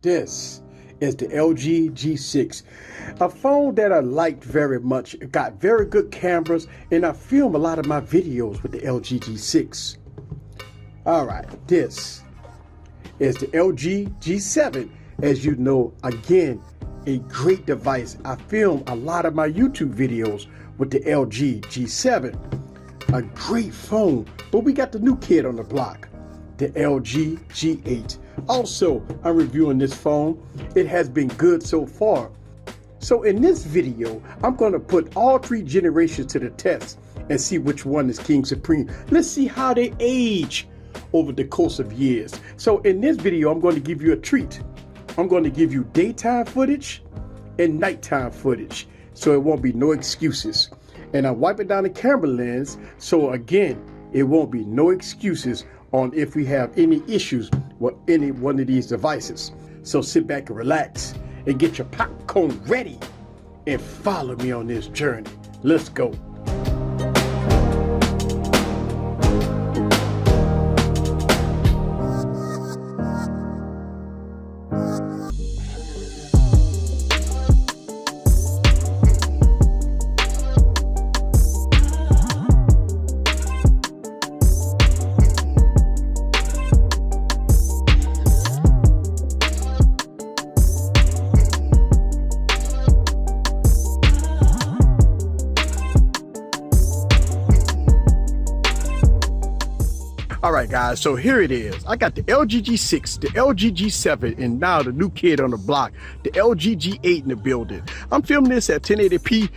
This is the LG G6, a phone that I liked very much. It got very good cameras, and I film a lot of my videos with the LG G6. All right, this is the LG G7. As you know, again, a great device. I film a lot of my YouTube videos with the LG G7. A great phone, but we got the new kid on the block, the LG G8. Also, I'm reviewing this phone. It has been good so far. So in this video, I'm going to put all three generations to the test and see which one is King Supreme. Let's see how they age over the course of years. So in this video, I'm going to give you a treat. I'm going to give you daytime footage and nighttime footage, so it won't be no excuses. And I'm wiping down the camera lens, so again, it won't be no excuses on if we have any issues with any one of these devices. So sit back and relax and get your popcorn ready and follow me on this journey. Let's go. All right, guys, so here it is. I got the LG G6, the LG G7, and now the new kid on the block, the LG G8 in the building. I'm filming this at 1080p,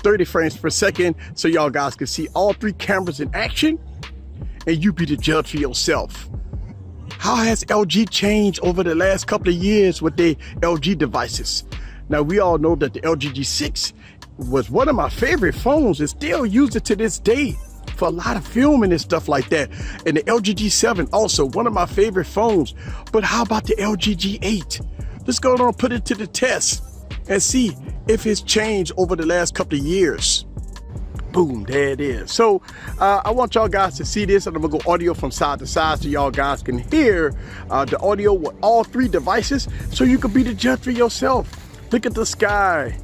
30 frames per second, so y'all guys can see all three cameras in action, and you be the judge for yourself. How has LG changed over the last couple of years with their LG devices? Now, we all know that the LG G6 was one of my favorite phones and still use it to this day for a lot of filming and stuff like that. And the LG G7 also one of my favorite phones. But how about the LG G8? Let's go on and put it to the test and see if it's changed over the last couple of years. Boom, there it is. So I want y'all guys to see this, and I'm gonna go audio from side to side so y'all guys can hear the audio with all three devices, so you can be the judge for yourself. Look at the sky,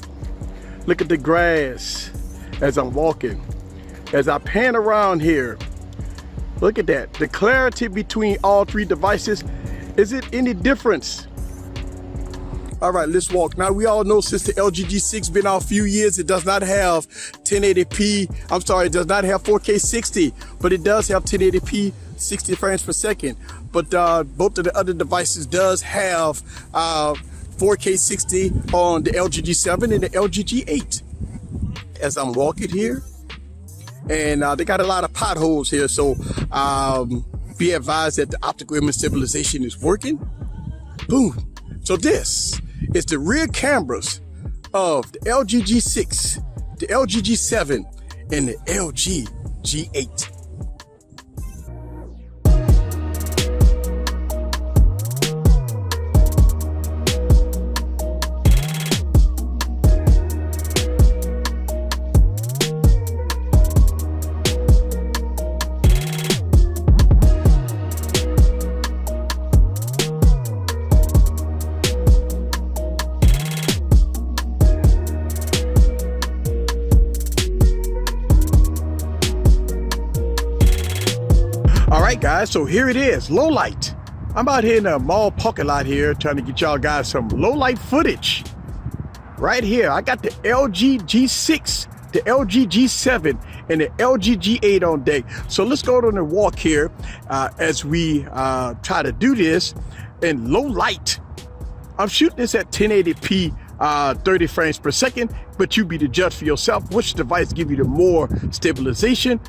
look at the grass as I'm walking. As I pan around here, look at that. The clarity between all three devices. Is it any difference? All right, let's walk. Now, we all know since the LG G6 been out a few years, it does not have 1080p. I'm sorry, it does not have 4K 60, but it does have 1080p 60 frames per second. But both of the other devices does have 4K 60 on the LG G7 and the LG G8. As I'm walking here, and they got a lot of potholes here, so be advised that the optical image stabilization is working. Boom. So this is the rear cameras of the LG G6, the LG G7, and the LG G8. All right, guys, so here it is, low light. I'm out here in the mall parking lot here trying to get y'all guys some low light footage. Right here, I got the LG G6, the LG G7, and the LG G8 on deck. So let's go on and walk here as we try to do this in low light. I'm shooting this at 1080p, 30 frames per second, but you be the judge for yourself. Which device give you the more stabilization?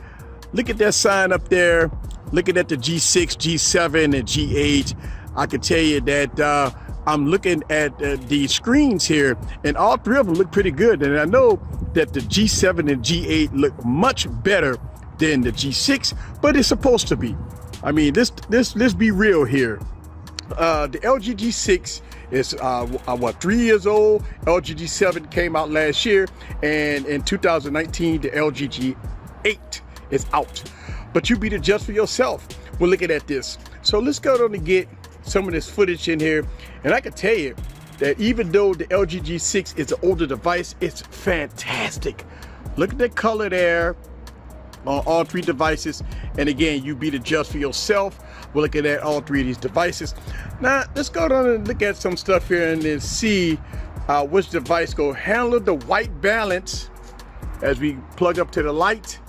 Look at that sign up there. Looking at the G6, G7, and G8, I can tell you that I'm looking at the screens here, and all three of them look pretty good. And I know that the G7 and G8 look much better than the G6, but it's supposed to be. I mean, let's be real here. The LG G6 is 3 years old. LG G7 came out last year, and in 2019, the LG G8 is out. But you be the judge for yourself when looking at this. So let's go on and get some of this footage in here, and I can tell you that even though the LG G6 is an older device, it's fantastic. Look at the color there on all three devices. And again, you be the judge for yourself. We're looking at all three of these devices. Now, let's go down and look at some stuff here and then see which device will handle the white balance as we plug up to the light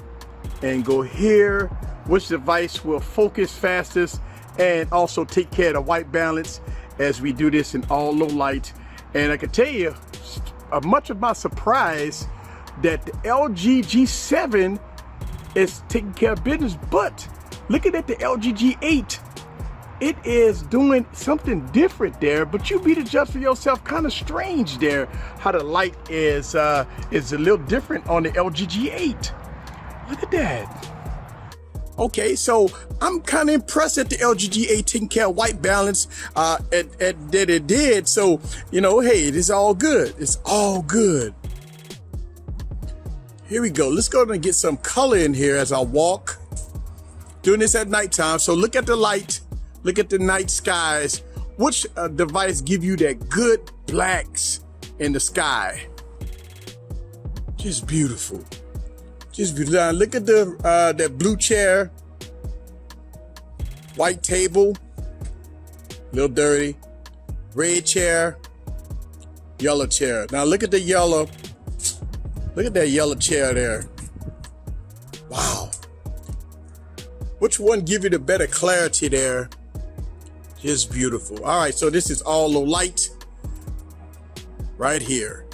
and go here, which device will focus fastest and also take care of the white balance as we do this in all low light. And I can tell you, much of my surprise that the LG G7 is taking care of business, but looking at the LG G8, it is doing something different there, but you be the judge for yourself. Kind of strange there, how the light is a little different on the LG G8. Look at that. Okay, so I'm kind of impressed that the LG G8 taking care of white balance that it did. So, you know, hey, it is all good. It's all good. Here we go. Let's go and get some color in here as I walk. Doing this at nighttime. So look at the light. Look at the night skies. Which device give you that good blacks in the sky? Just beautiful. Just beautiful. Now look at the that blue chair. White table. A little dirty. Red chair. Yellow chair. Now look at the yellow. Look at that yellow chair there. Wow. Which one give you the better clarity there? Just beautiful. All right, so this is all low light right here.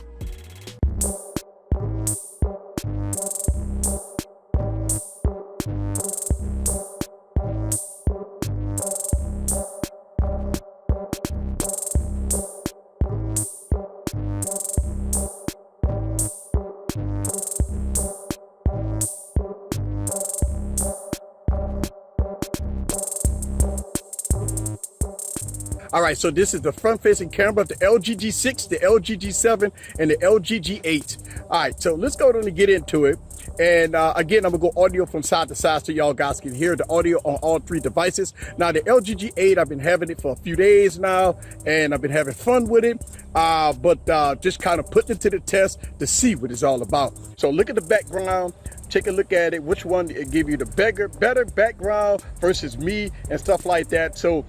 All right, so this is the front-facing camera of the LG G6, the LG G7, and the LG G8. All right, so let's go ahead and get into it. And again, I'm gonna go audio from side to side so y'all guys can hear the audio on all three devices. Now, the LG G8, I've been having it for a few days now, and I've been having fun with it, but just kind of putting it to the test to see what it's all about. So look at the background. Take a look at it. Which one give you the better background versus me and stuff like that. So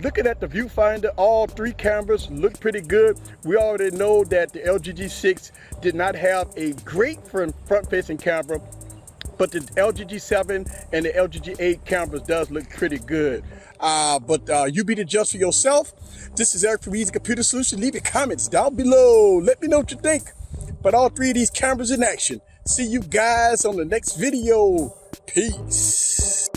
looking at the viewfinder, all three cameras look pretty good. We already know that the LG G6 did not have a great front-facing camera, but the LG G7 and the LG G8 cameras does look pretty good. But you be the judge for yourself. This is Eric from Easy Computer Solutions. Leave your comments down below. Let me know what you think. But all three of these cameras in action. See you guys on the next video. Peace.